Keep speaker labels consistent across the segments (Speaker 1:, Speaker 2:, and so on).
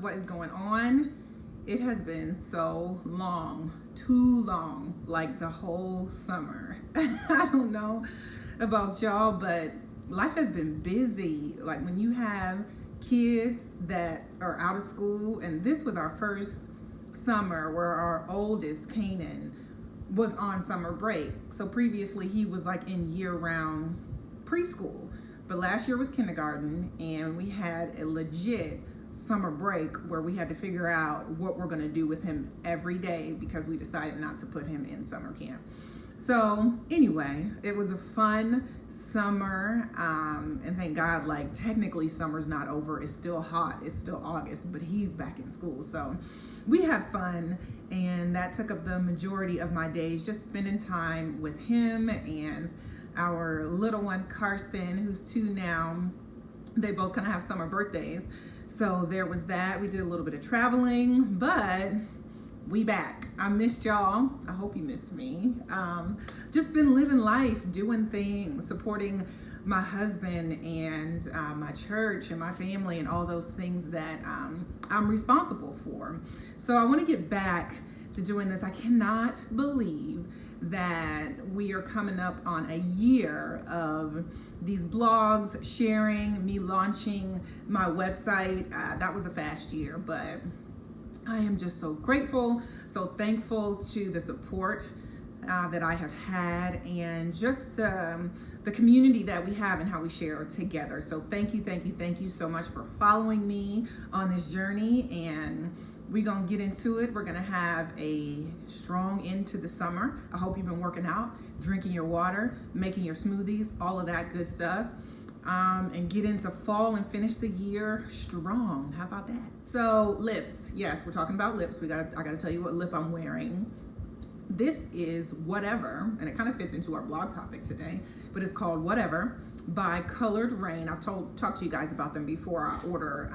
Speaker 1: What is going on? It has been so long, too long, like the whole summer. I don't know about y'all, but life has been busy. Like when you have kids that are out of school, and this was our first summer where our oldest, Canaan, was on summer break. So previously he was like in year-round preschool, but last year was kindergarten, and we had a legit summer break where we had to figure out what we're going to do with him every day because we decided not to put him in summer camp. So anyway, it was a fun summer, and thank God, like technically summer's not over. It's still hot, it's still August, but he's back in school. So we had fun, and that took up the majority of my days, just spending time with him and our little one Carson, who's 2 now. They both kind of have summer birthdays. So there was that. We did a little bit of traveling, but we back. I missed y'all. I hope you missed me. Just been living life, doing things, supporting my husband and my church and my family and all those things that I'm responsible for. So I want to get back to doing this. I cannot believe that we are coming up on a year of these blogs, sharing, me launching my website. That was a fast year, but I am just so grateful, so thankful to the support that I have had, and just the community that we have and how we share together. So thank you so much for following me on this journey, and we're gonna get into it. We're gonna have a strong end to the summer. I hope you've been working out, drinking your water, making your smoothies, all of that good stuff, and get into fall and finish the year strong. How about that? So lips, yes, we're talking about lips. I gotta tell you what lip I'm wearing. This is Whatever, and it kind of fits into our blog topic today, but it's called Whatever by Colored Raine. I've talked to you guys about them before. I order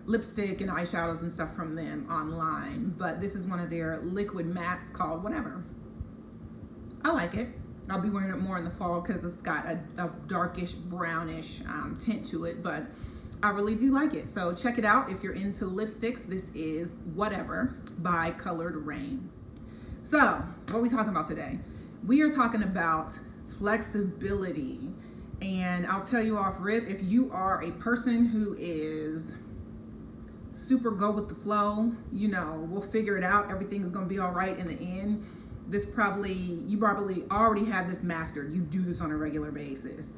Speaker 1: lipstick and eyeshadows and stuff from them online, but this is one of their liquid mattes called Whatever. I like it. I'll be wearing it more in the fall because it's got a darkish brownish tint to it, but I really do like it. So check it out if you're into lipsticks. This is Whatever by Colored Raine. So what are we talking about today? We are talking about flexibility, and I'll tell you off rip, if you are a person who is super go with the flow, we'll figure it out, everything's gonna be all right in the end, you probably already have this mastered. You do this on a regular basis,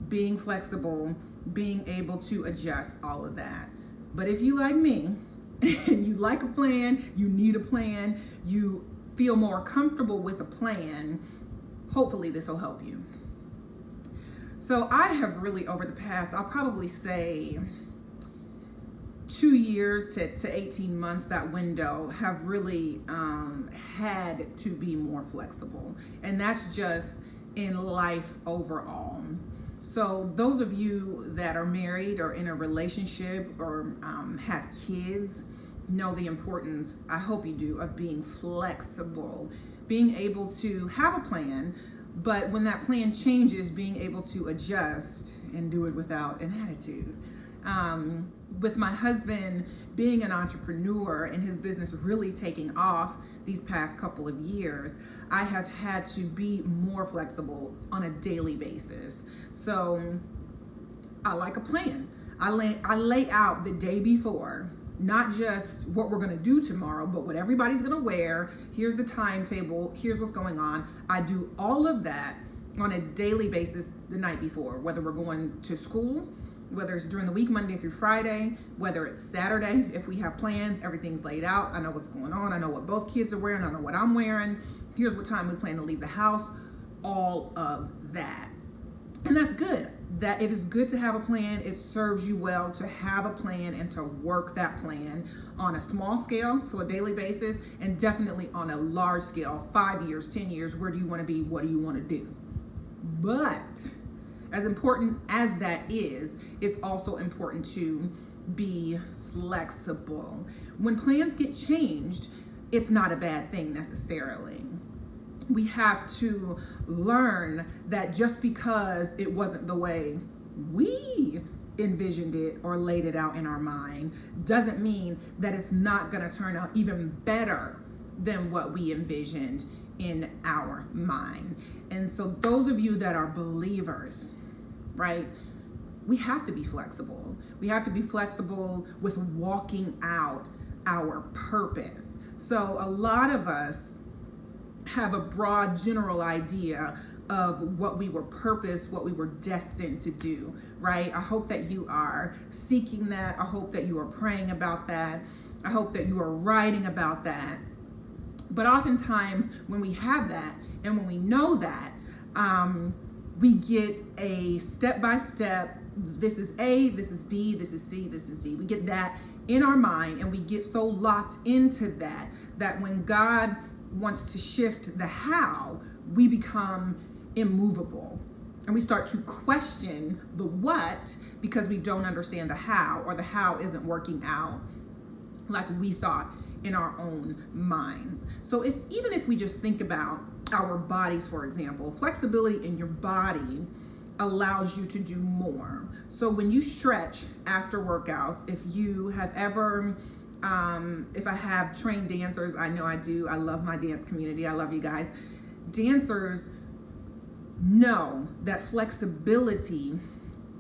Speaker 1: being flexible, being able to adjust, all of that. But if you like me and you like a plan, you need a plan, you feel more comfortable with a plan, hopefully this will help you. So I have really, over the past, I'll probably say 2 years to 18 months, that window, have really had to be more flexible. And that's just in life overall. So those of you that are married or in a relationship or have kids know the importance, I hope you do, of being flexible, being able to have a plan, but when that plan changes, being able to adjust and do it without an attitude. With my husband being an entrepreneur and his business really taking off these past couple of years, I have had to be more flexible on a daily basis. So I like a plan. I lay out the day before, not just what we're gonna do tomorrow, but what everybody's gonna wear. Here's the timetable, here's what's going on. I do all of that on a daily basis the night before, whether we're going to school, whether it's during the week, Monday through Friday, whether it's Saturday, if we have plans, everything's laid out. I know what's going on. I know what both kids are wearing. I know what I'm wearing. Here's what time we plan to leave the house, all of that. And that's good. That it is good to have a plan. It serves you well to have a plan and to work that plan on a small scale, so a daily basis, and definitely on a large scale, 5 years, 10 years, where do you want to be? What do you want to do? But as important as that is, it's also important to be flexible. When plans get changed, it's not a bad thing necessarily. We have to learn that just because it wasn't the way we envisioned it or laid it out in our mind doesn't mean that it's not going to turn out even better than what we envisioned in our mind. And so those of you that are believers, right, we have to be flexible. We have to be flexible with walking out our purpose. So a lot of us have a broad general idea of what we were purposed, what we were destined to do, right? I hope that you are seeking that. I hope that you are praying about that. I hope that you are writing about that. But oftentimes when we have that and when we know that, we get a step-by-step, this is A, this is B, this is C, this is D. We get that in our mind, and we get so locked into that, that when God wants to shift the how, we become immovable. And we start to question the what because we don't understand the how, or the how isn't working out like we thought in our own minds. So even if we just think about our bodies, for example, flexibility in your body allows you to do more. So when you stretch after workouts, if you have ever, if I have trained dancers, I know I do. I love my dance community. I love you guys. Dancers know that flexibility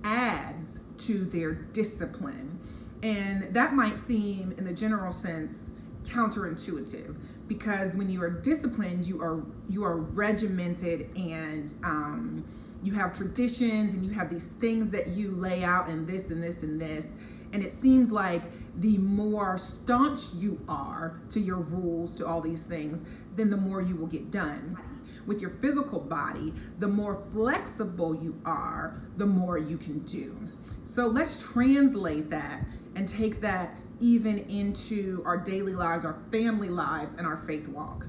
Speaker 1: adds to their discipline. And that might seem, in the general sense, counterintuitive, because when you are disciplined, you are regimented, and you have traditions, and you have these things that you lay out, and this and this and this. And it seems like the more staunch you are to your rules, to all these things, then the more you will get done. With your physical body, the more flexible you are, the more you can do. So let's translate that and take that even into our daily lives, our family lives, and our faith walk.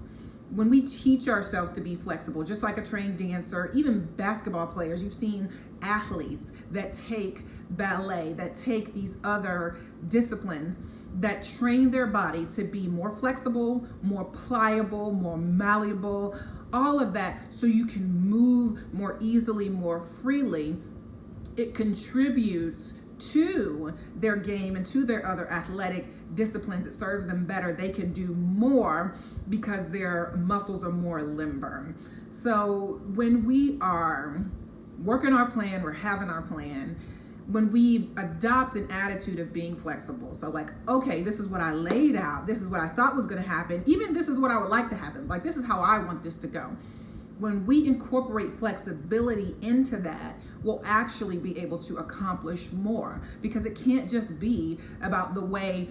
Speaker 1: When we teach ourselves to be flexible, just like a trained dancer, even basketball players, you've seen athletes that take ballet, that take these other disciplines, that train their body to be more flexible, more pliable, more malleable, all of that, so you can move more easily, more freely. It contributes to their game and to their other athletic disciplines. It serves them better. They can do more because their muscles are more limber. So when we are working our plan, we're having our plan, when we adopt an attitude of being flexible, so like, okay, this is what I laid out, this is what I thought was going to happen, even this is what I would like to happen, like this is how I want this to go. When we incorporate flexibility into that, we'll actually be able to accomplish more, because it can't just be about the way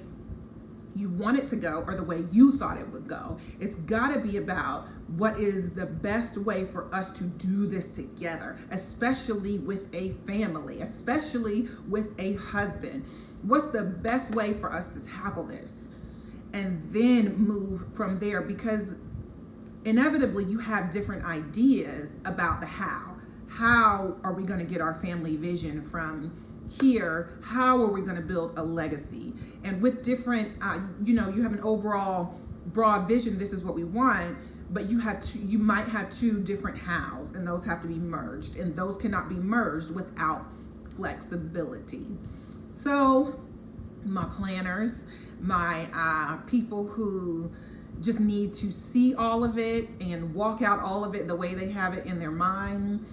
Speaker 1: you want it to go or the way you thought it would go. It's got to be about what is the best way for us to do this together, especially with a family, especially with a husband. What's the best way for us to tackle this? And then move from there, because inevitably you have different ideas about the how. How are we going to get our family vision from here? How are we going to build a legacy? And with different, you have an overall broad vision. This is what we want, but you might have two different hows, and those have to be merged, and those cannot be merged without flexibility. So my planners, my people who just need to see all of it and walk out all of it the way they have it in their mind,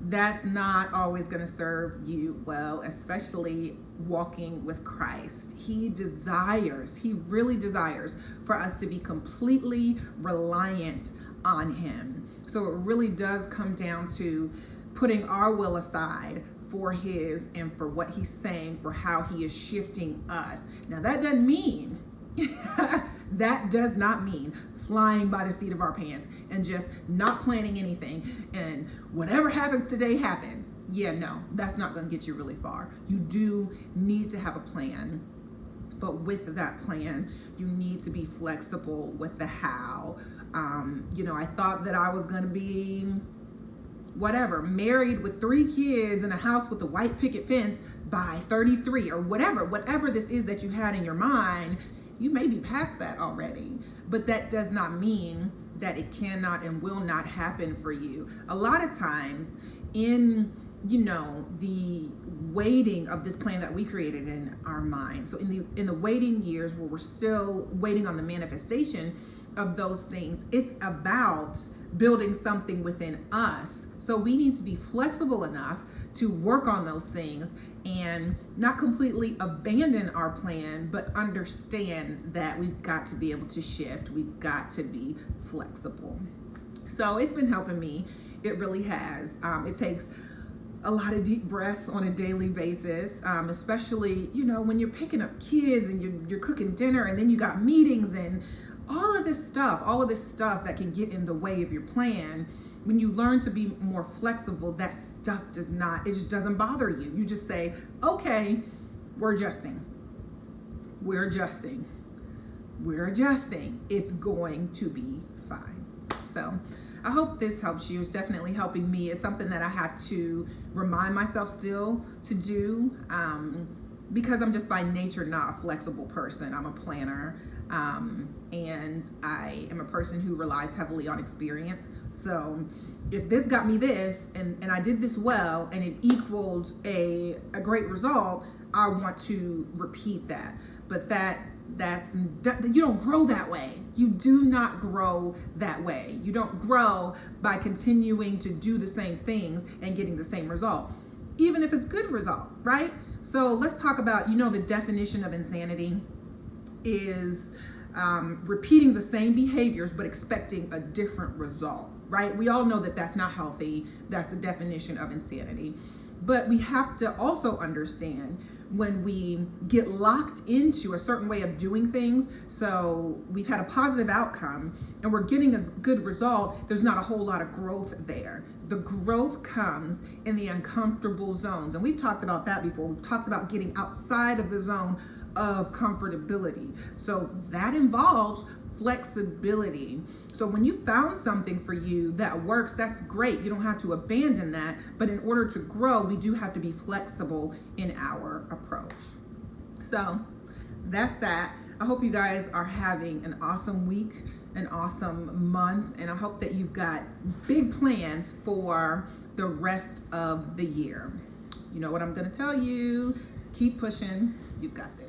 Speaker 1: that's not always going to serve you well, especially walking with Christ. He really desires for us to be completely reliant on him. So it really does come down to putting our will aside for his and for what he's saying, for how he is shifting us. Now that doesn't mean, that does not mean flying by the seat of our pants and just not planning anything and whatever happens today happens. Yeah, no, that's not going to get you really far. You do need to have a plan, but with that plan, you need to be flexible with the how. I thought that I was going to be married with 3 kids in a house with a white picket fence by 33 or whatever this is that you had in your mind. You may be past that already, but that does not mean that it cannot and will not happen for you. A lot of times in the waiting of this plan that we created in our mind. So in the waiting years where we're still waiting on the manifestation of those things, it's about building something within us. So we need to be flexible enough to work on those things and not completely abandon our plan, but understand that we've got to be able to shift. We've got to be flexible. So it's been helping me. It really has. It takes a lot of deep breaths on a daily basis, especially, when you're picking up kids and you're cooking dinner, and then you got meetings and all of this stuff that can get in the way of your plan. When you learn to be more flexible, that stuff it just doesn't bother you. You just say, okay, we're adjusting. It's going to be fine. So I hope this helps you. It's definitely helping me. It's something that I have to remind myself still to do, because I'm just by nature not a flexible person. I'm a planner, and I am a person who relies heavily on experience. So if this got me this, and I did this well, and it equaled a great result, I want to repeat that. But you don't grow that way. You do not grow that way. You don't grow by continuing to do the same things and getting the same result, even if it's good result, right? So let's talk about, the definition of insanity is repeating the same behaviors but expecting a different result, right? We all know that that's not healthy. That's the definition of insanity. But we have to also understand when we get locked into a certain way of doing things, so we've had a positive outcome and we're getting a good result, there's not a whole lot of growth there. The growth comes in the uncomfortable zones. And we've talked about that before. We've talked about getting outside of the zone of comfortability. So that involves flexibility. So when you found something for you that works, that's great. You don't have to abandon that. But in order to grow, we do have to be flexible in our approach. So that's that. I hope you guys are having an awesome week, an awesome month, and I hope that you've got big plans for the rest of the year. You know what I'm going to tell you. Keep pushing. You've got this.